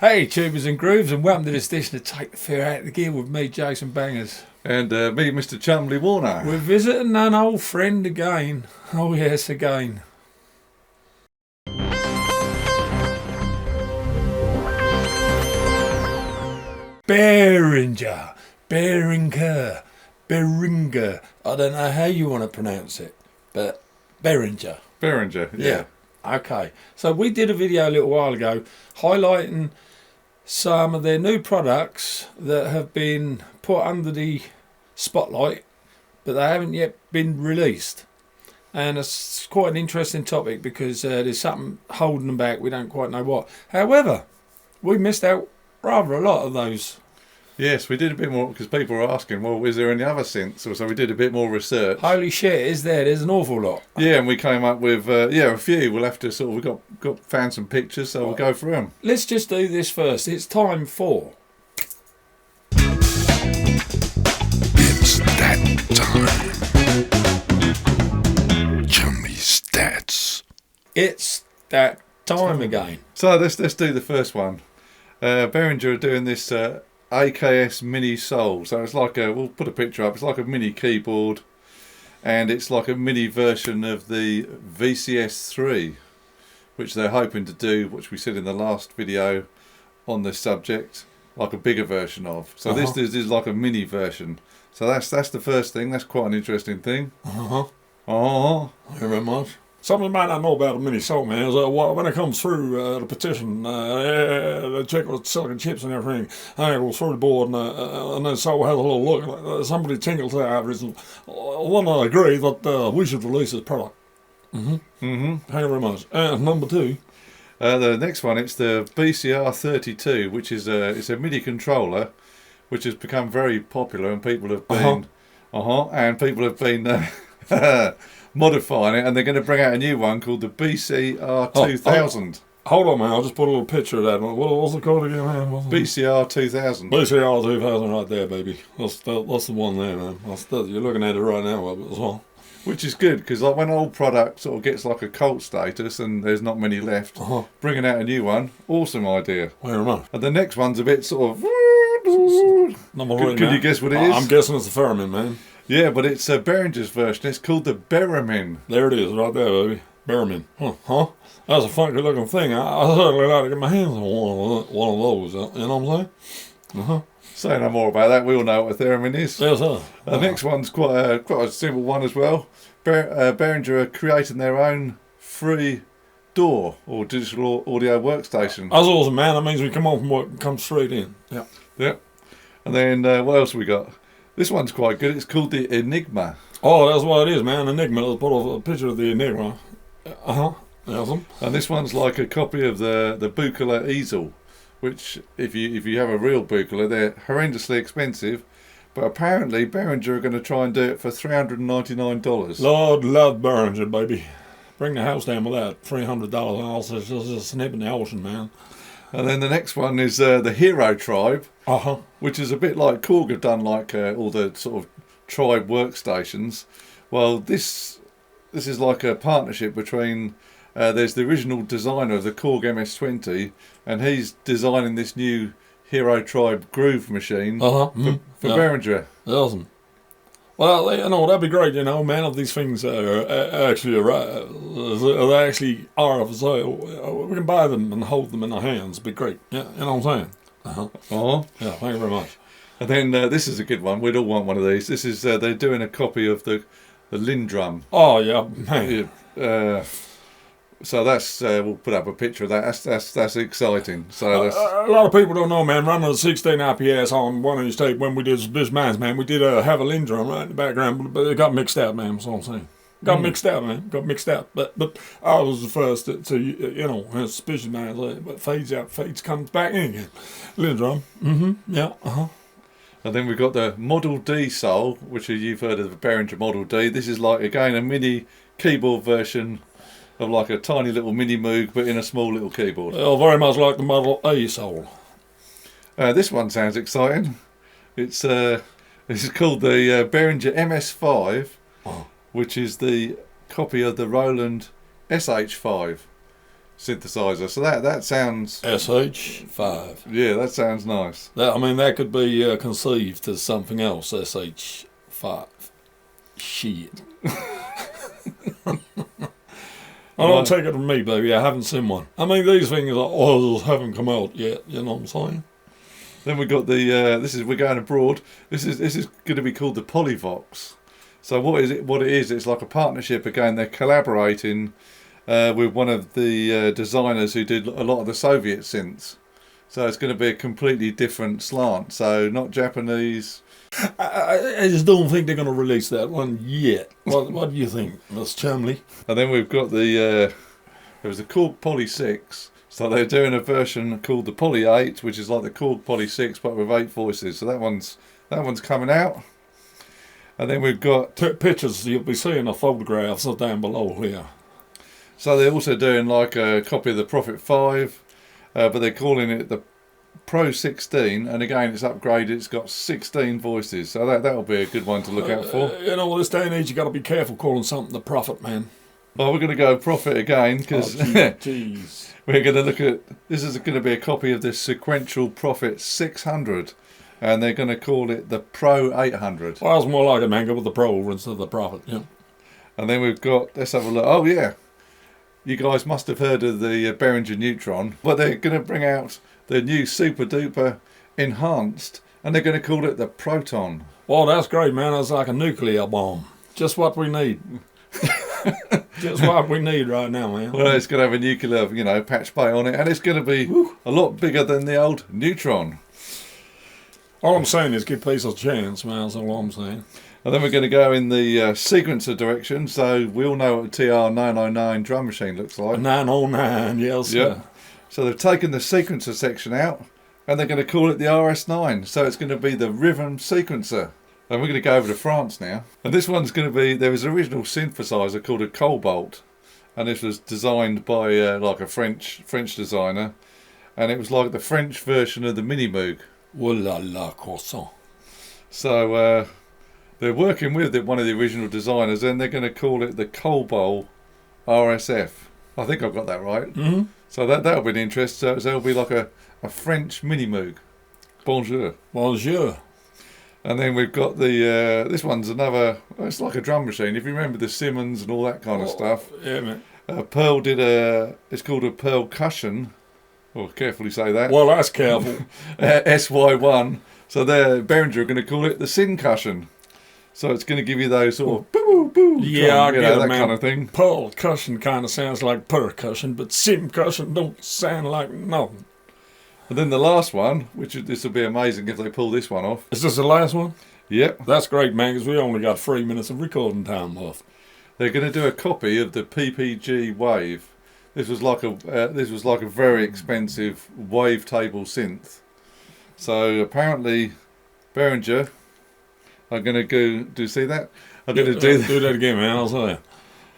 Hey tubers and grooves, and welcome to this edition of Take the Fear Out of the Gear with me, Jason Bangers. And me, Mr. Chumley Warner. We're visiting an old friend again. Oh yes, again. Behringer. I don't know how you want to pronounce it, but Behringer. Behringer, yeah. Okay, so we did a video a little while ago highlighting some of their new products that have been put under the spotlight, but they haven't yet been released. And it's quite an interesting topic because there's something holding them back. We don't quite know what. However, we missed out rather a lot of those. Yes, we did a bit more because people were asking, well, is there any other synths? So we did a bit more research. Holy shit, is there? There's an awful lot. Yeah, and we came up with, a few. We'll have to sort of, we found some pictures, so we'll go through them. Let's just do this first. It's time for... It's that time. Chummy Stats. It's that time again. So let's do the first one. Behringer are doing this... AKS Mini Soul. So it's like we'll put a picture up, it's like a mini keyboard and it's like a mini version of the VCS3, which they're hoping to do, which we said in the last video on this subject, like a bigger version of. So this is like a mini version. So that's the first thing. That's quite an interesting thing. Thank you very much. Something you might not know about a Mini Soul, man, is when it comes through the petition, they check with silicon chips and everything, and it goes through the board, and then Soul has a little look. Somebody tinkled to our reason. One, I agree that we should release this product. Thank you very much. And number two. The next one, it's the BCR32, which is it's a MIDI controller, which has become very popular, and people have been, modifying it, and they're going to bring out a new one called the BCR 2000. Hold on, man. I'll just put a little picture of that. What's it called again, man? BCR 2000. BCR 2000 right there, baby. That's the one there, man. You're looking at it right now as well. Which is good, because like when an old product sort of gets like a cult status and there's not many left, bringing out a new one, awesome idea. Very much. And the next one's a bit sort of... Could you guess what it is? I'm guessing it's the Behremin, man. Yeah, but it's Behringer's version. It's called the Behremin. There it is, right there, baby. Behremin. That's a funky looking thing. I certainly like to get my hands on one of those. You know what I'm saying? Say no more about that. We all know what a theremin is. Yes, sir. The next one's quite a simple one as well. Behringer are creating their own free DAW, or digital audio workstation. That's awesome, man. That means we come home from work and come straight in. Yeah. Yep. And then what else have we got? This one's quite good. It's called the Enigma. Oh, that's what it is, man. Enigma. Let's put a picture of the Enigma. Awesome. And this one's like a copy of the Buchla easel, which if you have a real Buchla, they're horrendously expensive. But apparently Behringer are going to try and do it for $399. Lord love Behringer, baby. Bring the house down with that. $300 ounce. It's just a snip in the ocean, man. And then the next one is the Herotribe, which is a bit like Korg have done, like all the sort of tribe workstations. Well, this is like a partnership between, there's the original designer of the Korg MS-20, and he's designing this new Herotribe Groove machine for Behringer. Awesome. Well, that'd be great, man, if these things actually are for sale. We can buy them and hold them in our hands. It'd be great. Yeah, you know what I'm saying? Yeah, thank you very much. And then this is a good one. We'd all want one of these. This is, they're doing a copy of the Linn Drum. Oh, yeah, man. So that's, we'll put up a picture of that. That's exciting. So that's... a lot of people don't know, man. Running a 16 RPS on one of these tapes when we did this man's, man. We did have a Linn Drum right in the background, but it got mixed out, man. That's what I'm saying. Got mixed out, man. Got mixed out. But I was the first to especially, man, but fades out, comes back in again. Linn Drum. Yeah. And then we've got the Model D Soul, which you've heard of the Behringer Model D. This is like, again, a mini keyboard version of like a tiny little mini Moog, but in a small little keyboard. Well, very much like the Model A Soul. This one sounds exciting. It's this is called the Behringer MS5, which is the copy of the Roland SH5. synthesizer. So that sounds SH5. yeah, that sounds nice. That could be conceived as something else. SH5. Shit. I don't take it from me, baby. I haven't seen one. I mean, these things haven't come out yet. You know what I'm saying? Then we got the we're going abroad. This is going to be called the Polyvox. So what it is, it's like a partnership again. They're collaborating with one of the designers who did a lot of the Soviet synths. So it's going to be a completely different slant. So not Japanese. I just don't think they're going to release that one yet. What do you think, Miss Chumley? And then we've got there was a Korg Poly 6. So they're doing a version called the Poly 8, which is like the Korg Poly 6 but with 8 voices. So that one's coming out. And then we've got pictures. You'll be seeing the photographs are down below here. So they're also doing like a copy of the Prophet 5, but they're calling it the Pro 16, and again it's upgraded. It's got 16 voices, so that'll be a good one to look out for. You know, this day and age, you got to be careful calling something the Prophet, man. Well, we're going to go Prophet again because jeez. We're going to look at this is going to be a copy of the sequential Prophet 600, and they're going to call it the Pro 800. Well, it's more like it, man. Go with the Pro instead of the Prophet. Yeah. And then we've got, let's have a look. Oh yeah, you guys must have heard of the Behringer neutron, but they're going to bring out the new super duper enhanced, and they're going to call it the Proton. Well, that's great, man. That's like a nuclear bomb. Just what we need. Just what we need right now, man. Well, it's going to have a nuclear, patchbay on it, and it's going to be a lot bigger than the old neutron. All I'm saying is give peace a chance, man. That's all I'm saying. And then we're going to go in the sequencer direction. So we all know what a TR-909 drum machine looks like. 909, yes. Yep. So they've taken the sequencer section out, and they're going to call it the RS9. So it's going to be the rhythm sequencer. And we're going to go over to France now. And this one's going to be, there was an original synthesizer called a Cobalt. And this was designed by like a French designer. And it was like the French version of the Mini Moog. Oh la la, croissant. So they're working with one of the original designers, and they're going to call it the Cobalt RSF. I think I've got that right. Mm-hmm. So that'll be an interest. So it'll be like a French Mini Moog. Bonjour. Bonjour. And then we've got the this one's another. It's like a drum machine. If you remember the Simmons and all that kind of stuff. Yeah, man. Pearl did it's called a Pearl Cushion. Oh, carefully say that. Well, that's careful. SY1. So Behringer are going to call it the Sin Cushion. So it's going to give you those sort of boo boo. Yeah, I get it, that man. kind of thing. Pearl cushion kind of sounds like percussion, but sim cushion don't sound like nothing. And then the last one, this will be amazing if they pull this one off. Is this the last one? Yep. That's great, man, because we only got 3 minutes of recording time left. They're going to do a copy of the PPG Wave. This was like a very expensive wavetable synth. So apparently, Behringer are going to go. Do you see that? I'm going to do that again, man. I'll tell you.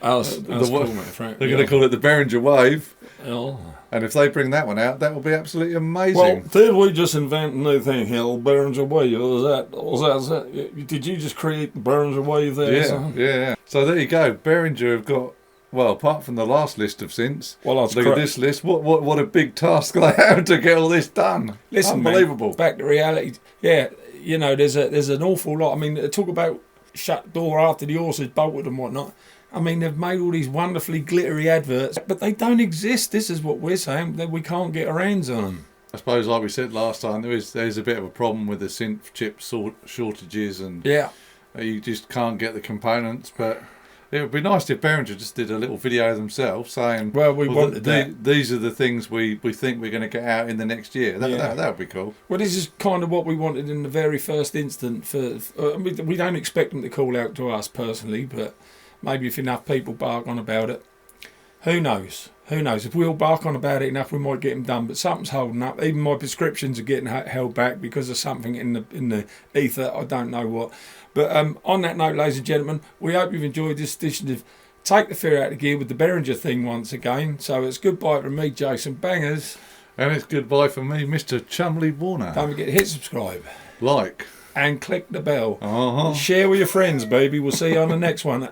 That's cool, man, Frank. They're going to call it the Behringer Wave. Oh. And if they bring that one out, that will be absolutely amazing. Well, did we just invent a new thing here, Behringer Wave? Was that? Did you just create the Behringer Wave there? Yeah. So there you go. Behringer have got. Well, apart from the last list of synths, look at this list. What a big task they have to get all this done. Listen, unbelievable. Man, back to reality. Yeah, there's an awful lot. I mean, talk about shut the door after the horse is bolted and whatnot. I mean, they've made all these wonderfully glittery adverts, but they don't exist. This is what we're saying, that we can't get our hands on them. I suppose, like we said last time, there's a bit of a problem with the synth chip shortages, and you just can't get the components, but it would be nice if Behringer just did a little video themselves saying, well, wanted that. These are the things we think we're going to get out in the next year. That would be cool. Well, this is kind of what we wanted in the very first instant. We don't expect them to call out to us personally, but maybe if enough people bark on about it, who knows? If we all bark on about it enough, we might get them done. But something's holding up. Even my prescriptions are getting held back because of something in the ether. I don't know what. But on that note, ladies and gentlemen, we hope you've enjoyed this edition of Take the Fear Out of Gear with the Behringer thing once again. So it's goodbye from me, Jason Bangers. And it's goodbye from me, Mr. Chumley Warner. Don't forget to hit subscribe. Like. And click the bell. Uh-huh. Share with your friends, baby. We'll see you on the next one.